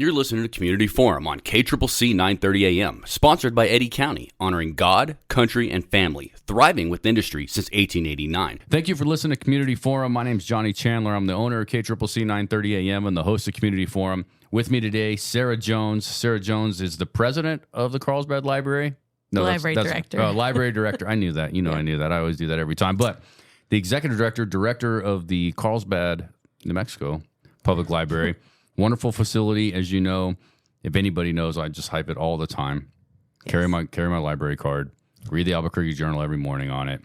You're listening to Community Forum on KCCC 930 AM, sponsored by Eddy County, honoring God, country, and family, thriving with industry since 1889. Thank you for listening to Community Forum. My name's Johnny Chandler. I'm the owner of KCCC 930 AM and the host of Community Forum. With me today, Sarah Jones. Sarah Jones is the president of the Carlsbad Library. No, library director. Library director. I knew that. You know, I knew that. I always do that every time. But the executive director of the Carlsbad, New Mexico Public Library. Wonderful facility, as you know. If anybody knows, I just hype it all the time. Yes. Carry my library card. Read the Albuquerque Journal every morning on it.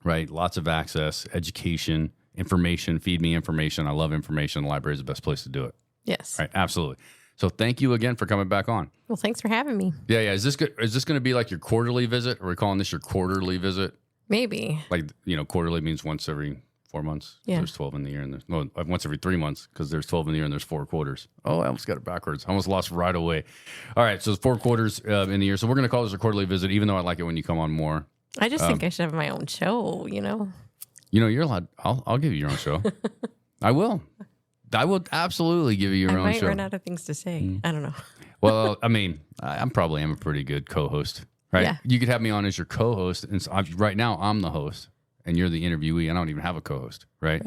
Right, lots of access, education, information. Feed me information. I love information. The library is the best place to do it. Yes, right, absolutely. So thank you again for coming back on. Well, thanks for having me. Yeah. Is this going to be like your quarterly visit? Are we calling this your quarterly visit? Maybe. Like, quarterly means once every 4 months. Yeah. There's 12 in the year, and once every 3 months, because there's 12 in the year and there's 4 quarters. Oh, I almost got it backwards. I almost lost right away. All right, so it's 4 quarters in the year. So we're going to call this a quarterly visit, even though I like it when you come on more. I just think I should have my own show, You're allowed. I'll give you your own show. I will absolutely give you your own show. I might run out of things to say. I don't know. Well, I mean, I probably am a pretty good co-host, right? Yeah. You could have me on as your co-host, and so right now I'm the host. And you're the interviewee, and I don't even have a co-host, right?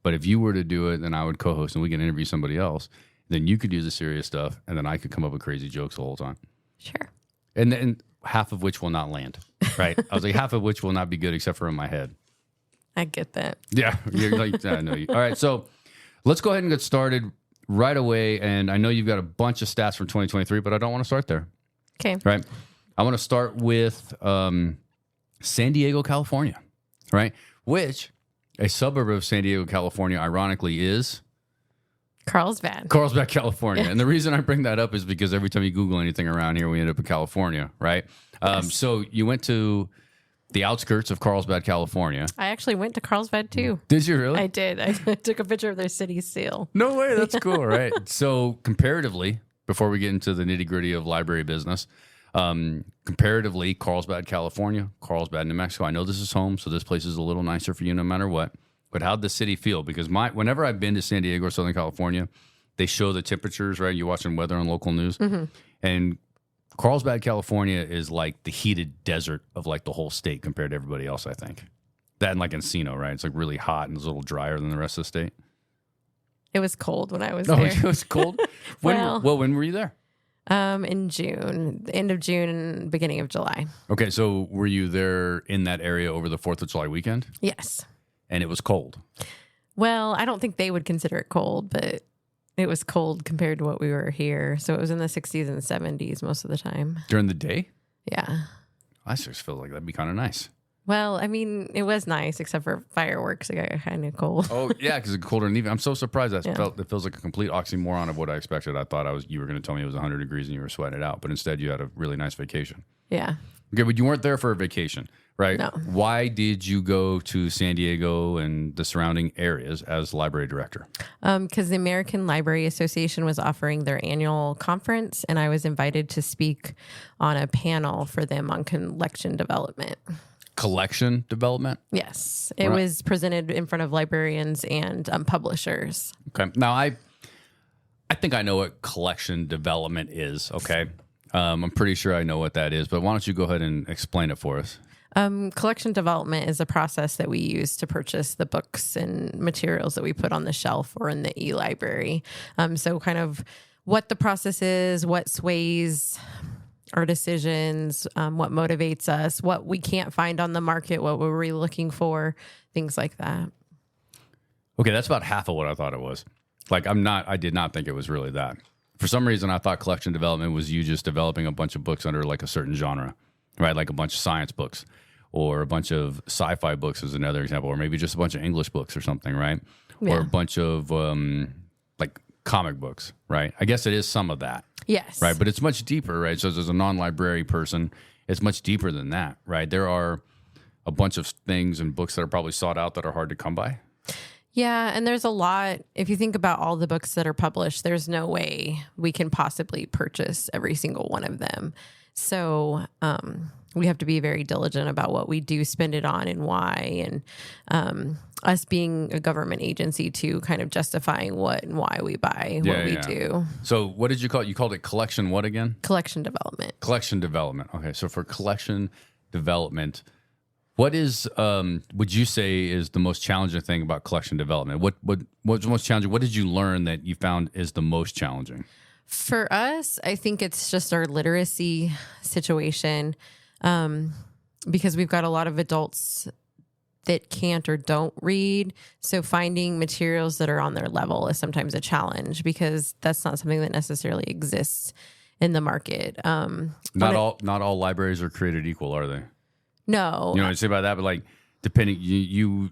But if you were to do it, then I would co-host, and we can interview somebody else. Then you could do the serious stuff, and then I could come up with crazy jokes the whole time. Sure. And then half of which will not land, right? I was like, half of which will not be good except for in my head. I get that. Yeah, you're like, I know you. All right, so let's go ahead and get started right away. And I know you've got a bunch of stats from 2023, but I don't want to start there. Okay. Right. I want to start with San Diego, California. Right, which a suburb of San Diego, California, ironically, is Carlsbad, California. And the reason I bring that up is because every time you Google anything around here, we end up in California, right? Yes. So you went to the outskirts of Carlsbad, California. I actually went to Carlsbad too. Did you really? I did. I took a picture of their city seal. No way. That's cool, right? So comparatively, before we get into the nitty gritty of library business. Comparatively, Carlsbad, California, Carlsbad, New Mexico. I know this is home, so this place is a little nicer for you no matter what. But how'd the city feel? Because whenever I've been to San Diego or Southern California, they show the temperatures, right? You're watching weather on local news. Mm-hmm. And Carlsbad, California is like the heated desert of like the whole state compared to everybody else, I think. That and like Encino, right? It's like really hot and it's a little drier than the rest of the state. It was cold when I was there. It was cold? When were you there? In June, the end of June and beginning of July. Okay, so were you there in that area over the 4th of July weekend? Yes. And it was cold? Well, I don't think they would consider it cold, but it was cold compared to what we were here. So it was in the 60s and 70s most of the time. During the day? Yeah. I just feel like that'd be kind of nice. Well, I mean, it was nice except for fireworks. It got kind of cold. Oh, yeah, because it's colder than even. I'm so surprised. It feels like a complete oxymoron of what I expected. I thought you were going to tell me it was 100 degrees and you were sweating it out, but instead you had a really nice vacation. Yeah. Okay, but you weren't there for a vacation, right? No. Why did you go to San Diego and the surrounding areas as library director? Because the American Library Association was offering their annual conference, and I was invited to speak on a panel for them on collection development. Collection development? Yes. It was presented in front of librarians and publishers. Okay. Now, I think I know what collection development is, okay? I'm pretty sure I know what that is, but why don't you go ahead and explain it for us? Collection development is a process that we use to purchase the books and materials that we put on the shelf or in the e-library. So kind of what the process is, what sways our decisions, what motivates us, what we can't find on the market, what we're really looking for, things like that. Okay, that's about half of what I thought it was. Like, I did not think it was really that. For some reason, I thought collection development was you just developing a bunch of books under like a certain genre, right? Like a bunch of science books or a bunch of sci-fi books is another example, or maybe just a bunch of English books or something, right? Yeah. Or a bunch of like comic books, right? I guess it is some of that. Yes. Right, but it's much deeper, right? So as a non-library person, it's much deeper than that, right? There are a bunch of things and books that are probably sought out that are hard to come by. Yeah, and there's a lot. If you think about all the books that are published, there's no way we can possibly purchase every single one of them. So we have to be very diligent about what we do spend it on and why. And us being a government agency too, kind of justifying what and why we buy what we do. So what did you call it? You called it collection what again? Collection development. Collection development. Okay, so for collection development, what is would you say is the most challenging thing about collection development? What's the most challenging? What did you learn that you found is the most challenging? For us, I think it's just our literacy situation, because we've got a lot of adults that can't or don't read. So finding materials that are on their level is sometimes a challenge because that's not something that necessarily exists in the market. Not all libraries are created equal, are they? No. You know what I say about that? But like, depending, you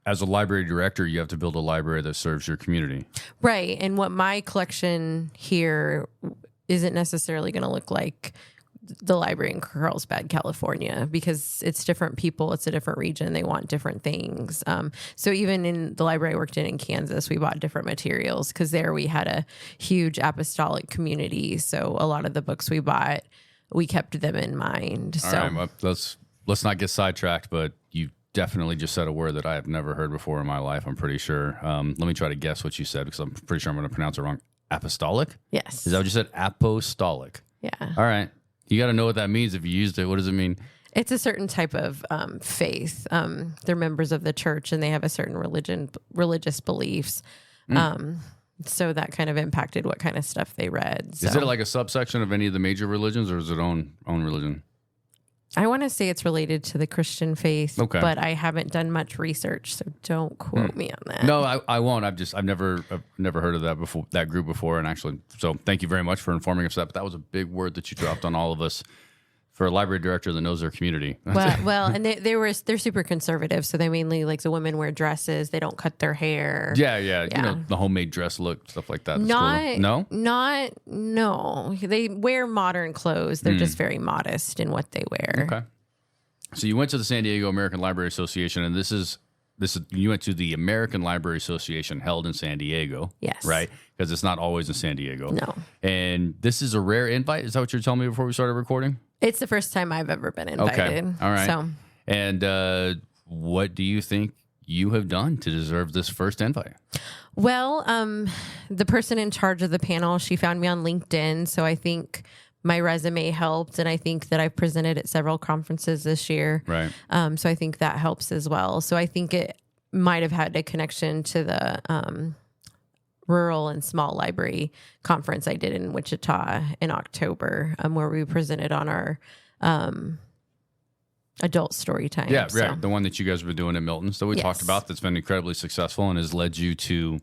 as a library director, you have to build a library that serves your community. Right. And what my collection here isn't necessarily going to look like the library in Carlsbad, California, because it's different people. It's a different region. They want different things. So even in the library I worked in Kansas, we bought different materials because there we had a huge apostolic community. So a lot of the books we bought, we kept them in mind. All right, well, let's not get sidetracked, but you definitely just said a word that I have never heard before in my life, I'm pretty sure. Let me try to guess what you said because I'm pretty sure I'm going to pronounce it wrong. Apostolic? Yes. Is that what you said? Apostolic. Yeah. All right. You got to know what that means if you used it. What does it mean? It's a certain type of faith. They're members of the church and they have a certain religious beliefs. So that kind of impacted what kind of stuff they read. So. Is it like a subsection of any of the major religions or is it own religion? I want to say it's related to the Christian faith, okay, but I haven't done much research, so don't quote me on that. No, I won't. I've never heard of that before, that group before, and actually, so thank you very much for informing us of that. But that was a big word that you dropped on all of us for a library director that knows their community. Well, and they're super conservative, so they mainly like the women wear dresses. They don't cut their hair. Yeah. You know, the homemade dress look, stuff like that. No. They wear modern clothes. They're just very modest in what they wear. Okay. So you went to the San Diego American Library Association, and this is you went to the American Library Association held in San Diego. Yes. Right? Because it's not always in San Diego. No. And this is a rare invite. Is that what you're telling me before we started recording? It's the first time I've ever been invited. Okay. All right. So. And what do you think you have done to deserve this first invite? Well, the person in charge of the panel, she found me on LinkedIn. So I think my resume helped. And I think that I've presented at several conferences this year. Right. So I think that helps as well. So I think it might have had a connection to the rural and small library conference I did in Wichita in October, where we presented on our adult story time. Yeah, right. The one that you guys were doing in Milton. So we talked about that's been incredibly successful and has led you to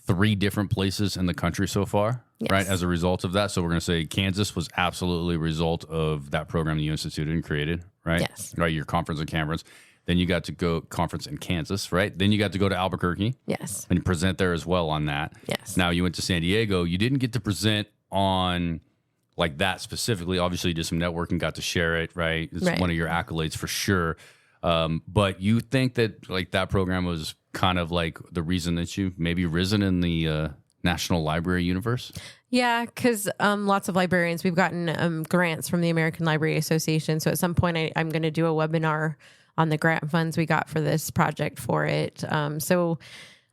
3 different places in the country so far, right? As a result of that. So we're going to say Kansas was absolutely a result of that program that you instituted and created, right? Yes. Right, your conference in Cameron. Then you got to go conference in Kansas, right? Then you got to go to Albuquerque. Yes. And present there as well on that. Yes. Now you went to San Diego. You didn't get to present on like that specifically. Obviously you did some networking, got to share it, right? It's one of your accolades for sure. But you think that like that program was kind of like the reason that you maybe risen in the National Library universe? Yeah, because lots of librarians, we've gotten grants from the American Library Association. So at some point I'm going to do a webinar on the grant funds we got for this project for it. So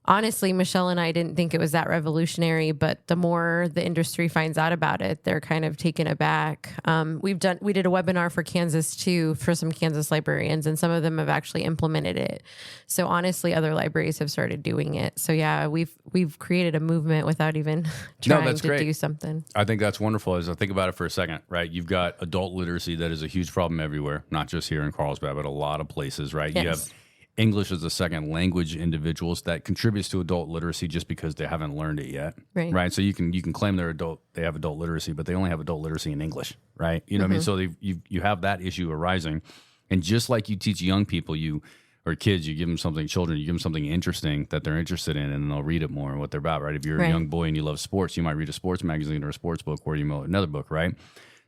honestly, Michelle and I didn't think it was that revolutionary, but the more the industry finds out about it, they're kind of taken aback. We did a webinar for Kansas too, for some Kansas librarians, and some of them have actually implemented it. So honestly, other libraries have started doing it. So yeah, we've created a movement without even trying to do something. I think that's wonderful. As I think about it for a second, right? You've got adult literacy that is a huge problem everywhere, not just here in Carlsbad, but a lot of places, right? Yes. You have English as a second language individuals that contributes to adult literacy just because they haven't learned it yet, right? So you can claim they have adult literacy, but they only have adult literacy in English, right? You know what I mean? So you have that issue arising, and just like you teach young people, or kids, you give them something, children, you give them something interesting that they're interested in, and they'll read it more and what they're about, right? If you're a young boy and you love sports, you might read a sports magazine or a sports book, or you might another book, right?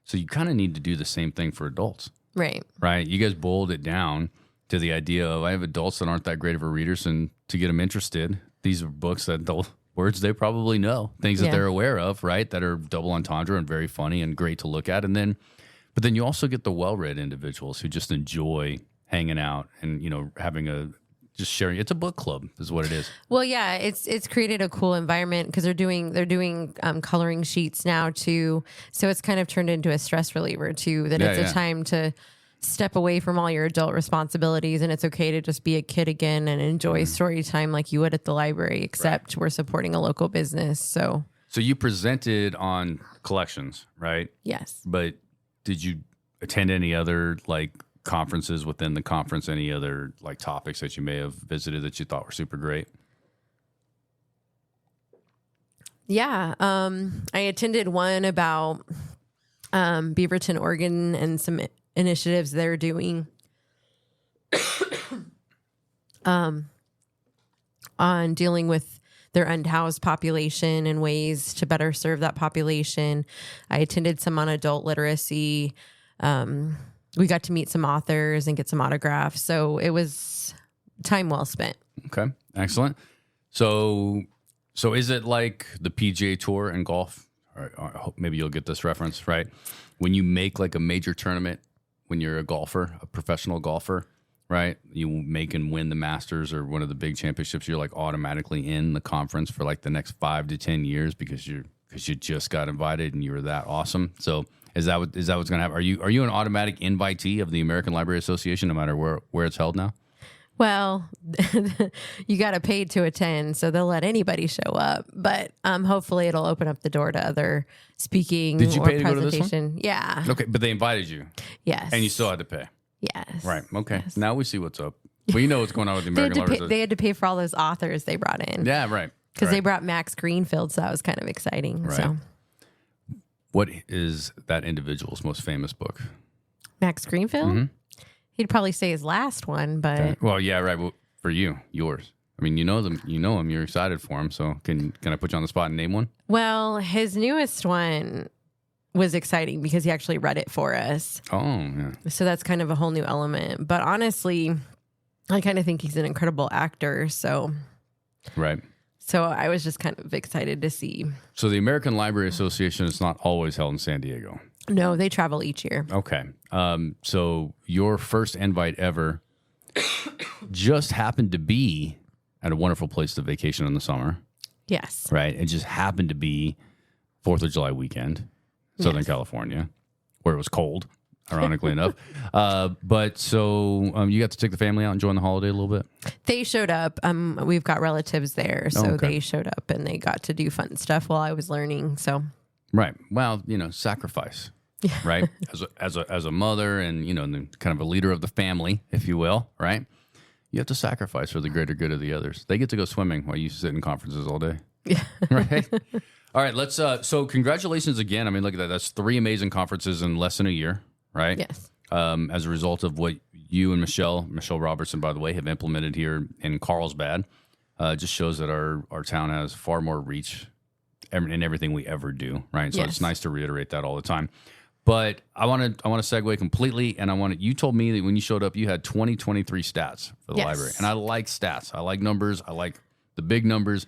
So you kind of need to do the same thing for adults, right? You guys boiled it down to the idea of I have adults that aren't that great of a readers, and to get them interested, these are books that words they probably know, things that they're aware of, right? That are double entendre and very funny and great to look at, and then But then you also get the well-read individuals who just enjoy hanging out and, having just sharing. It's a book club is what it is. Well, yeah, it's created a cool environment because they're doing coloring sheets now too. So it's kind of turned into a stress reliever too, that it's a time to step away from all your adult responsibilities, and it's okay to just be a kid again and enjoy story time like you would at the library, except we're supporting a local business. So you presented on collections, right? Yes. But did you attend any other conferences within the conference, any other topics that you may have visited that you thought were super great? Yeah. I attended one about Beaverton, Oregon, and some initiatives they're doing on dealing with their unhoused population and ways to better serve that population. I attended some on adult literacy. We got to meet some authors and get some autographs. So it was time well spent. Okay, excellent. So is it like the PGA Tour and golf? Or I hope maybe you'll get this reference, right? When you make a major tournament, when you're a golfer, a professional golfer, right? You make and win the Masters or one of the big championships, you're automatically in the conference for the next 5 to 10 years because you just got invited and you were that awesome. So is that what's going to happen? Are you an automatic invitee of the American Library Association no matter where it's held now? Well, you got to pay to attend, so they'll let anybody show up. But hopefully it'll open up the door to other speaking Did you or pay to go presentation. to this one? Yeah. Okay, but they invited you. Yes. And you still had to pay. Yes. Right. Okay. Yes. Now we see what's up. Well, you know what's going on with the American Library Association. They had to pay for all those authors they brought in. Yeah, right. Because they Right. brought Max Greenfield, so that was kind of exciting. Right. So What is that individual's most famous book? Max Greenfield? Mm-hmm. He'd probably say his last one, but Okay. Well, yeah, right. Well, for yours. I mean, you know them. You know him. You're excited for him. So can I put you on the spot and name one? well, his newest one was exciting because he actually read it for us. Oh, yeah. So that's kind of a whole new element. But honestly, I kind of think he's an incredible actor. So Right. I was just kind of excited to see. So the American Library Association is not always held in San Diego. No, they travel each year. Okay. So your first invite ever just happened to be at a wonderful place to vacation in the summer, Yes. right? It just happened to be 4th of July weekend, Southern Yes. California, where it was cold, ironically enough. But you got to take the family out and enjoy the holiday a little bit? They showed up. We've got relatives there. So okay. they showed up and they got to do fun stuff while I was learning. So Right. Well, sacrifice, right? As a mother and, and kind of a leader of the family, if you will, right? You have to sacrifice for the greater good of the others. They get to go swimming while you sit in conferences all day. Yeah. Right. All right. Let's, so congratulations again. I mean, look at that. That's 3 amazing conferences in less than a year, right? Yes. As a result of what you and Michelle Robertson, by the way, have implemented here in Carlsbad, just shows that our town has far more reach in everything we ever do, right? So Yes. It's nice to reiterate that all the time. But I want to segue completely, and you told me that when you showed up, you had 2023 stats for the Yes. library, and I like stats. I like numbers. I like the big numbers,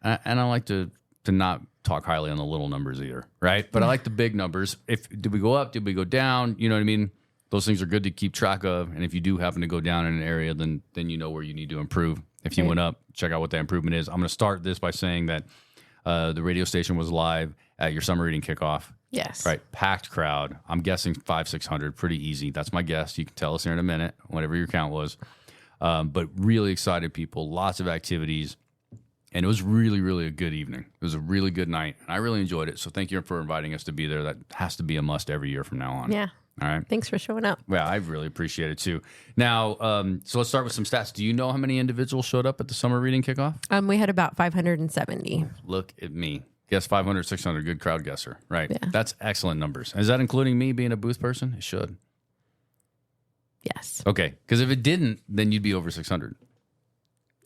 and I like to not talk highly on the little numbers either, right? But I like the big numbers. Did we go up? Did we go down? You know what I mean? Those things are good to keep track of, and if you do happen to go down in an area, then you know where you need to improve. If you Right. went up, check out what that improvement is. I'm going to start this by saying that the radio station was live at your summer reading kickoff. Yes. Right. Packed crowd. I'm guessing 500-600. Pretty easy. That's my guess. You can tell us here in a minute, whatever your count was. But really excited people, lots of activities. And it was really, really a good evening. It was a really good night. And I really enjoyed it. So thank you for inviting us to be there. That has to be a must every year from now on. Yeah. All right. Thanks for showing up. Yeah, I really appreciate it too. Now, so let's start with some stats. Do you know how many individuals showed up at the summer reading kickoff? We had about 570. Look at me. Guess 500, 600. Good crowd guesser. Right. Yeah. That's excellent numbers. Is that including me being a booth person? It should. Yes. Okay. Because if it didn't, then you'd be over 600.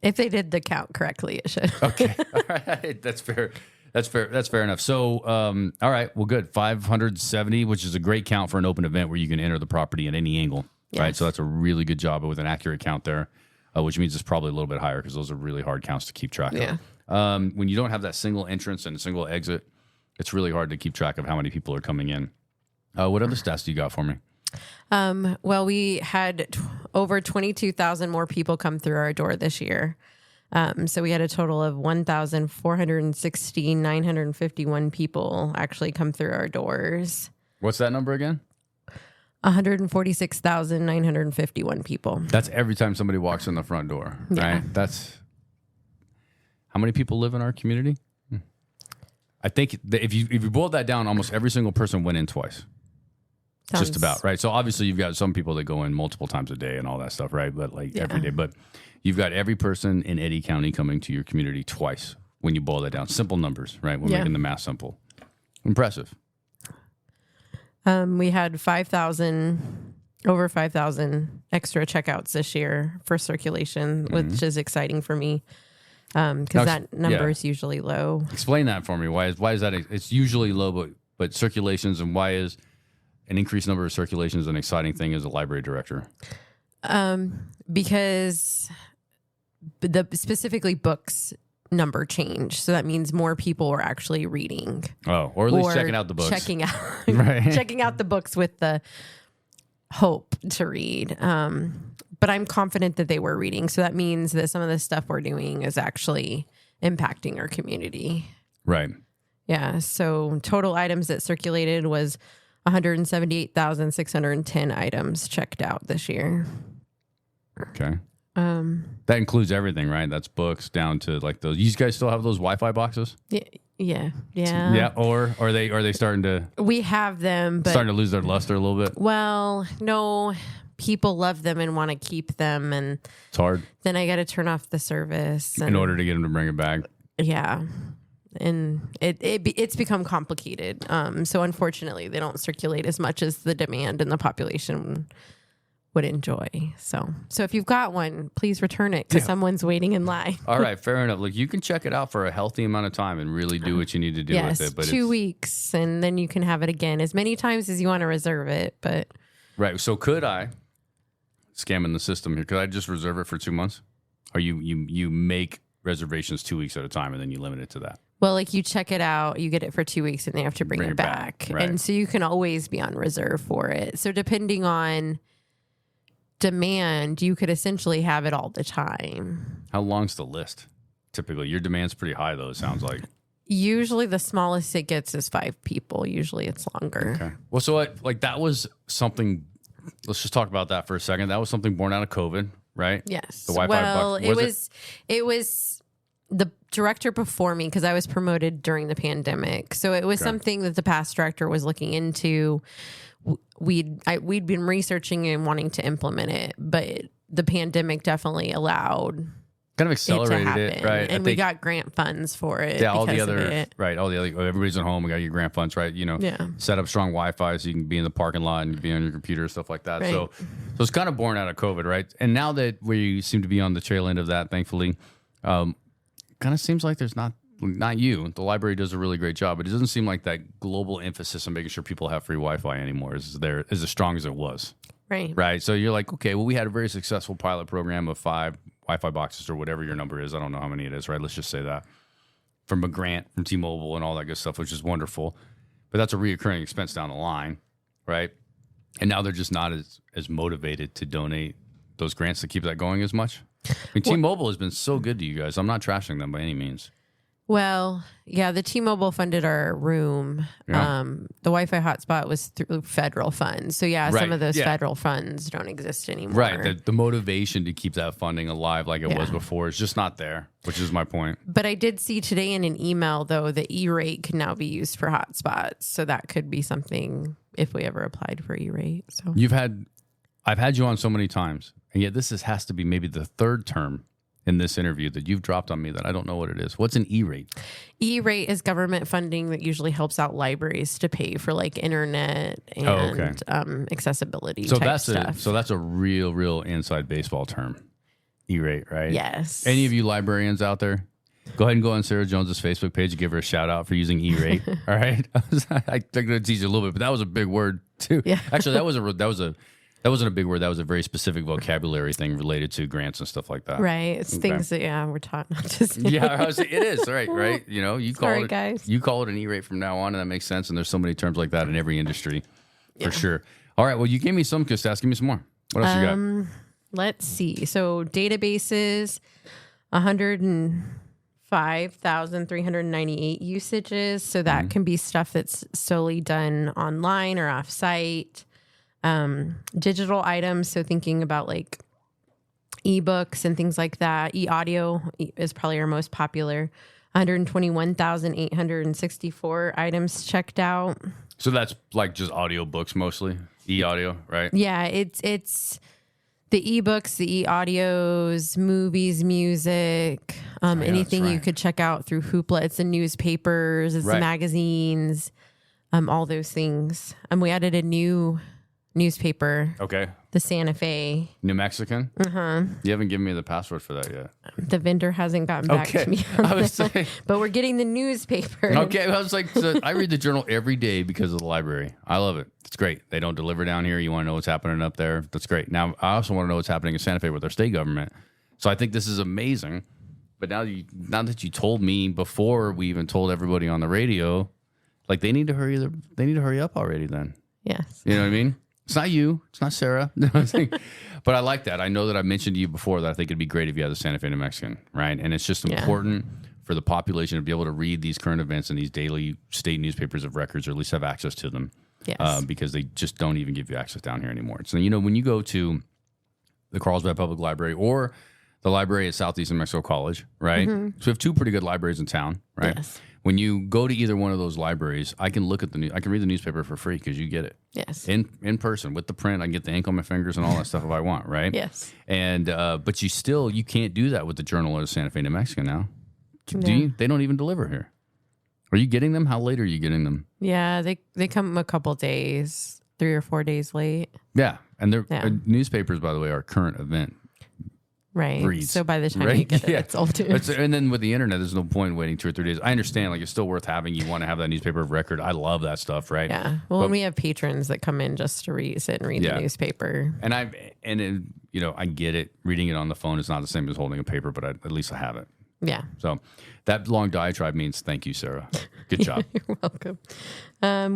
If they did the count correctly, it should. Okay. All right. That's fair. That's fair enough. So, all right. Well, good. 570, which is a great count for an open event where you can enter the property at any angle. Right. Yes. So that's a really good job with an accurate count there, which means it's probably a little bit higher because those are really hard counts to keep track Yeah. of. When you don't have that single entrance and a single exit, it's really hard to keep track of how many people are coming in. What other stats do you got for me? Well, we had over 22,000 more people come through our door this year. So we had a total of 1,416,951 people actually come through our doors. What's that number again? 146,951 people. That's every time somebody walks in the front door, right? That's how many people live in our community? I think that if you boil that down, almost every single person went in twice. Just about, right? So obviously you've got some people that go in multiple times a day and all that stuff, right? But like every day. But you've got every person in Eddy County coming to your community twice when you boil that down. Simple numbers, right? We're making the math simple. Impressive. We had over 5,000 extra checkouts this year for circulation, which is exciting for me because that number is usually low. Explain that for me. Why is that? It's usually low, but circulations, and why is an increased number of circulations an exciting thing as a library director? Because specifically books number change. So that means more people are actually reading. Oh, or at least checking out the books. Checking out the books with the hope to read. But I'm confident that they were reading. So that means that some of the stuff we're doing is actually impacting our community. Right. Yeah. So total items that circulated was 178,610 items checked out this year. Okay. That includes everything, right? That's books down to like those. You guys still have those Wi-Fi boxes? Yeah. Or are they starting to? We have them, but starting to lose their luster a little bit. Well, no, people love them and want to keep them, and it's hard. Then I got to turn off the service in order to get them to bring it back. Yeah. And it's become complicated. So unfortunately, they don't circulate as much as the demand and the population would enjoy. So if you've got one, please return it because someone's waiting in line. All right, fair enough. Look, you can check it out for a healthy amount of time and really do what you need to do with it. But 2 weeks, and then you can have it again as many times as you want to reserve it. But right. So could I scamming the system here? Could I just reserve it for 2 months? Or you make reservations 2 weeks at a time and then you limit it to that? Well, like you check it out, you get it for 2 weeks, and they have to bring it back. Right. And so you can always be on reserve for it. So depending on demand, you could essentially have it all the time. How long's the list? Typically, your demand's pretty high, though, it sounds like. Usually the smallest it gets is 5 people. Usually it's longer. Okay. Well, so that was something, let's just talk about that for a second. That was something born out of COVID, right? Yes. The Wi-Fi box. It was the director before me because I was promoted during the pandemic. So it was something that the past director was looking into. We'd been researching and wanting to implement it, but the pandemic definitely allowed kind of accelerated it, right? And we got grant funds for it. Yeah, all the other everybody's at home. We got your grant funds, right? Set up strong Wi-Fi so you can be in the parking lot and be on your computer, stuff like that. Right. So it's kind of born out of COVID, right? And now that we seem to be on the trail end of that, thankfully, kind of seems like there's not you. The library does a really great job, but it doesn't seem like that global emphasis on making sure people have free Wi-Fi anymore is as strong as it was. Right. Right. So you're like, okay, well, we had a very successful pilot program of 5 Wi-Fi boxes or whatever your number is. I don't know how many it is, right? Let's just say that from a grant from T-Mobile and all that good stuff, which is wonderful. But that's a reoccurring expense down the line, right? And now they're just not as motivated to donate those grants to keep that going as much. I mean, T-Mobile has been so good to you guys. I'm not trashing them by any means. Well, yeah, the T-Mobile funded our room. Yeah. The Wi-Fi hotspot was through federal funds. So, some of those federal funds don't exist anymore. Right. The motivation to keep that funding alive like it was before is just not there, which is my point. But I did see today in an email, though, that E-rate can now be used for hotspots. So that could be something if we ever applied for E-rate. So I've had you on so many times, and yet this has to be maybe the third term in this interview that you've dropped on me that I don't know what it is. What's an E-rate? E-rate is government funding that usually helps out libraries to pay for like internet and accessibility type stuff. So that's a real inside baseball term. E-rate, right? Yes. Any of you librarians out there, go ahead and go on Sarah Jones's Facebook page and give her a shout out for using E-rate. All right. I think to tease you a little bit, but that was a big word too. Yeah. Actually, that wasn't a big word. That was a very specific vocabulary thing related to grants and stuff like that. Right. It's things that, we're taught not to say. Yeah, it is. Right. You call Sorry, it, guys. You call it an E-rate from now on, and that makes sense. And there's so many terms like that in every industry. for sure. All right. Well, you gave me some good stats. Give me some more. What else you got? Let's see. So databases, 105,398 usages. So that can be stuff that's solely done online or off-site. Digital items. So thinking about like ebooks and things like that. E-audio is probably our most popular. 121,864 items checked out. So that's like just audiobooks mostly, e-audio, right? Yeah, it's the ebooks, the e-audios, movies, music, anything you could check out through Hoopla. It's the newspapers, it's the magazines, all those things. We added a new newspaper. Okay. The Santa Fe. New Mexican? You haven't given me the password for that yet. The vendor hasn't gotten back to me on that, but we're getting the newspaper. Okay. I was like, so I read the journal every day because of the library. I love it. It's great. They don't deliver down here. You want to know what's happening up there. That's great. Now, I also want to know what's happening in Santa Fe with our state government. So I think this is amazing. But now that you told me before we even told everybody on the radio, like they need to hurry up already then. Yes. You know what I mean? It's not you. It's not Sarah. But I like that. I know that I mentioned to you before that I think it'd be great if you had the Santa Fe New Mexican, right? And it's just important for the population to be able to read these current events in these daily state newspapers of records, or at least have access to them. Yes. Because they just don't even give you access down here anymore. So, when you go to the Carlsbad Public Library or the library at Southeast New Mexico College, right? So we have two pretty good libraries in town, right? Yes. When you go to either one of those libraries, I can look at I can read the newspaper for free because you get it. Yes. In person with the print. I can get the ink on my fingers and all that stuff if I want, right? Yes. And but you can't do that with the Journal of Santa Fe, New Mexico now. Do you? They don't even deliver here. Are you getting them? How late are you getting them? Yeah, they come a couple days, 3 or 4 days late. Yeah, and they're newspapers, by the way, are current event. Right. Reads, so by the time you get it, it's old too. And then with the internet, there's no point waiting 2 or 3 days. I understand, like it's still worth having. You want to have that newspaper of record. I love that stuff, right? Yeah. Well, and we have patrons that come in just to sit and read the newspaper. And I get it. Reading it on the phone is not the same as holding a paper, but at least I have it. Yeah. So that long diatribe means thank you, Sarah. Good job. You're welcome.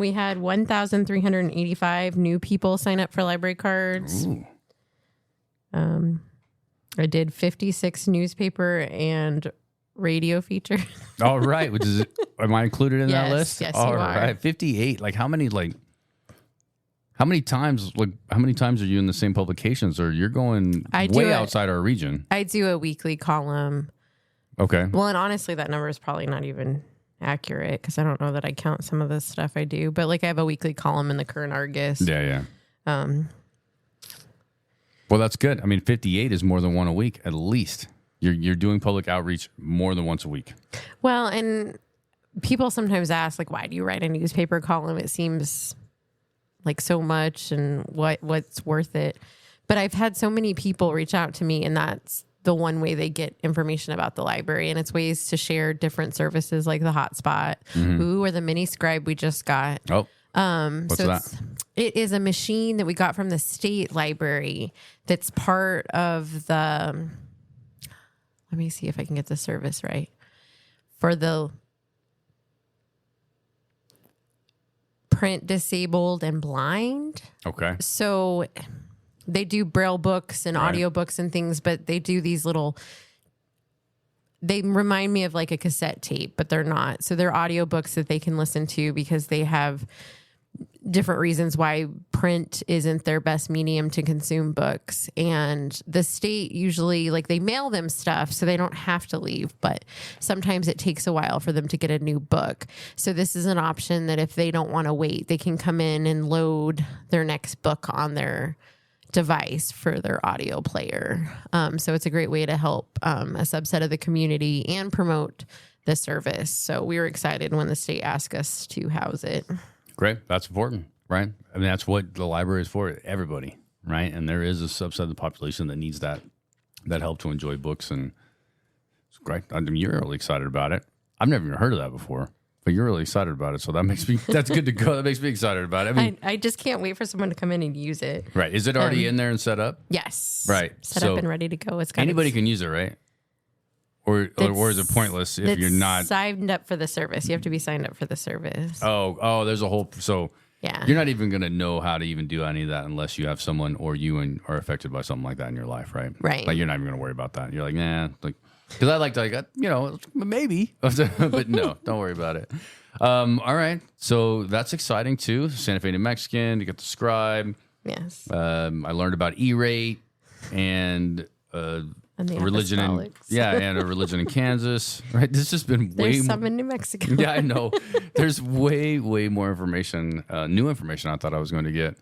We had 1,385 new people sign up for library cards. Ooh. I did 56 newspaper and radio features. All right. Am I included in that list? Yes, All you right. are. 58. How many times are you in the same publications, or you're going way outside our region? I do a weekly column. Okay. Well, and honestly, that number is probably not even accurate because I don't know that I count some of the stuff I do. But I have a weekly column in the Current Argus. Yeah. Well, that's good. 58 is more than one a week, at least. You're doing public outreach more than once a week. Well, and people sometimes ask, why do you write a newspaper column? It seems like so much, and what's worth it? But I've had so many people reach out to me, and that's the one way they get information about the library. And it's ways to share different services like the hotspot. Or the mini scribe we just got. Oh. What's that? It is a machine that we got from the state library that's part of the, let me see if I can get the service right, for the print disabled and blind. Okay. So they do braille books and audio books and things, but they do these they remind me of a cassette tape, but they're not. So they're audio books that they can listen to because they have different reasons why print isn't their best medium to consume books. And the state usually, they mail them stuff so they don't have to leave, but sometimes it takes a while for them to get a new book. So this is an option that if they don't want to wait, they can come in and load their next book on their device for their audio player. So it's a great way to help a subset of the community and promote the service. So we were excited when the state asked us to house it. Great. That's important, right? That's what the library is for, everybody, right? And there is a subset of the population that needs that help to enjoy books, and it's great. You're really excited about it. I've never even heard of that before, but you're really excited about it, so that's good to go. That makes me excited about it. I just can't wait for someone to come in and use it. Right. Is it already in there and set up? Yes. Right. Set up and ready to go. Anybody can use it, right? Or is it pointless if you're not signed up for the service? You have to be signed up for the service. Oh, there's a whole Yeah. You're not even going to know how to even do any of that unless you have someone or you are affected by something like that in your life, right? Right. Like you're not even going to worry about that. You're like, nah, like, because I like to, maybe, but no, don't worry about it. All right. So that's exciting too. Santa Fe, New Mexican, you get the scribe. Yes. I learned about E-rate and the religion apostolics. and a religion in Kansas. Right. This has been There's some in New Mexico. Yeah, I know. There's way more information, new information I thought I was going to get.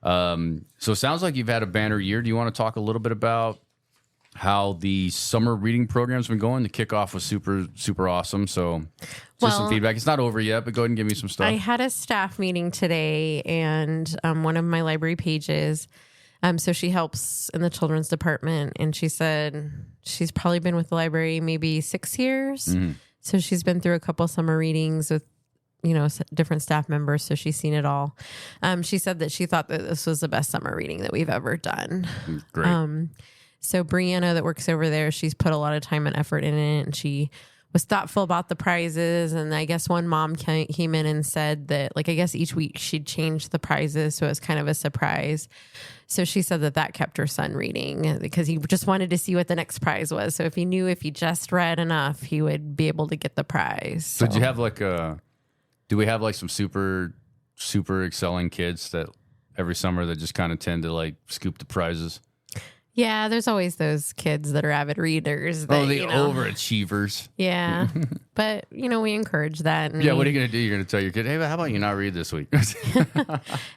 So it sounds like you've had a banner year. Do you want to talk a little bit about how the summer reading program's been going? The kickoff was super awesome. So just some feedback. It's not over yet, but go ahead and give me some stuff. I had a staff meeting today, and one of my library pages, so she helps in the children's department, and she said she's probably been with the library maybe 6 years. Mm-hmm. So she's been through a couple summer readings with, different staff members. So she's seen it all. She said that she thought that this was the best summer reading that we've ever done. Great. So Brianna that works over there, she's put a lot of time and effort in it, and she was thoughtful about the prizes. And I guess one mom came in and said that, I guess each week she'd change the prizes. So it was kind of a surprise. So she said that kept her son reading because he just wanted to see what the next prize was. So if he just read enough, he would be able to get the prize. So did you have do we have some super excelling kids that every summer that just kind of tend to scoop the prizes? Yeah, there's always those kids that are avid readers. The overachievers. Yeah. But, we encourage that. And what are you going to do? You're going to tell your kid, hey, how about you not read this week?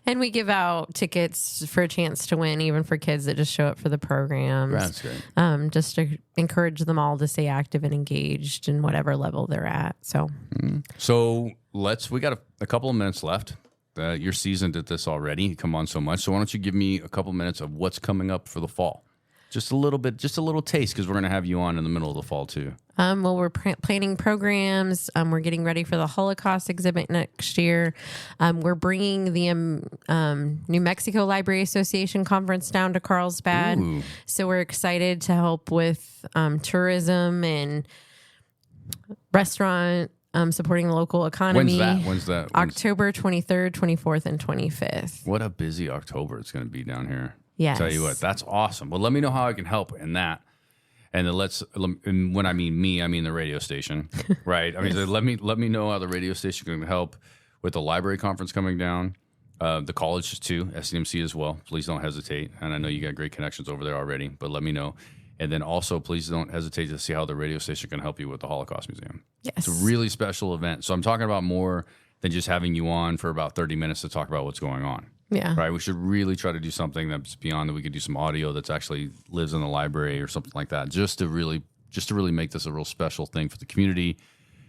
And we give out tickets for a chance to win, even for kids that just show up for the programs. That's great. Just to encourage them all to stay active and engaged in whatever level they're at. So, we got a couple of minutes left. You're seasoned at this already. You come on so much. So why don't you give me a couple minutes of what's coming up for the fall? Just a little bit, just a little taste, because we're going to have you on in the middle of the fall too. We're planning programs. We're getting ready for the Holocaust exhibit next year. We're bringing the New Mexico Library Association conference down to Carlsbad. Ooh. So we're excited to help with tourism and restaurant. Supporting the local economy. When's that? October 23rd, 24th, and 25th. What a busy October it's going to be down here. Yes. Tell you what, that's awesome. Well, let me know how I can help in that. And then and when I mean me, I mean the radio station, right? I mean, so let me know how the radio station can help with the library conference coming down. The colleges too, SCMC as well. Please don't hesitate. And I know you got great connections over there already, but let me know. And then also, please don't hesitate to see how the radio station can help you with the Holocaust Museum. Yes. It's a really special event. So I'm talking about more than just having you on for about 30 minutes to talk about what's going on. Yeah. Right. We should really try to do something that's beyond that. We could do some audio that's actually lives in the library or something like that, just to really make this a real special thing for the community.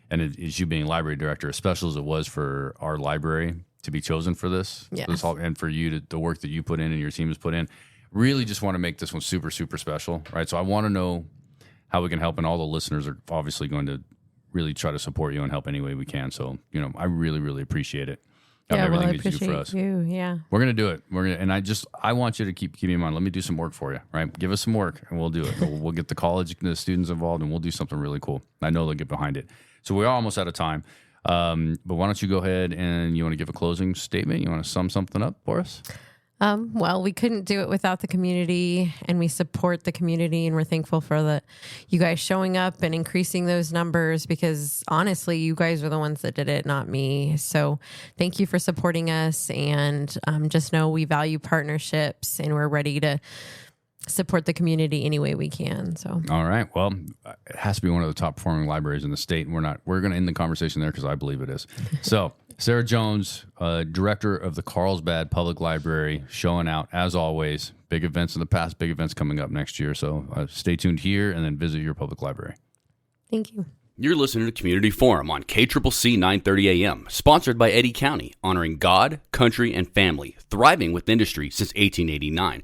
And as you being library director, as special as it was for our library to be chosen for this, and for you the work that you put in and your team has put in. Really just want to make this one super, super special, right? So I want to know how we can help, and all the listeners are obviously going to really try to support you and help any way we can. So, I really, really appreciate it. Everything that you do for us. Yeah. We're going to do it. I want you to keep in mind, let me do some work for you, right? Give us some work and we'll do it. We'll get the college and the students involved and we'll do something really cool. I know they'll get behind it. So we're almost out of time. But why don't you go ahead and you want to give a closing statement? You want to sum something up for us? Well, we couldn't do it without the community, and we support the community, and we're thankful for you guys showing up and increasing those numbers, because honestly, you guys are the ones that did it, not me. So thank you for supporting us, and just know we value partnerships, and we're ready to support the community any way we can. So, all right. Well, it has to be one of the top performing libraries in the state, and we're going to end the conversation there because I believe it is. So Sarah Jones, director of the Carlsbad Public Library, showing out as always. Big events in the past, big events coming up next year. So stay tuned here and then visit your public library. Thank you. You're listening to Community Forum on KCCC 930 AM, sponsored by Eddy County, honoring God, country, and family, thriving with industry since 1889.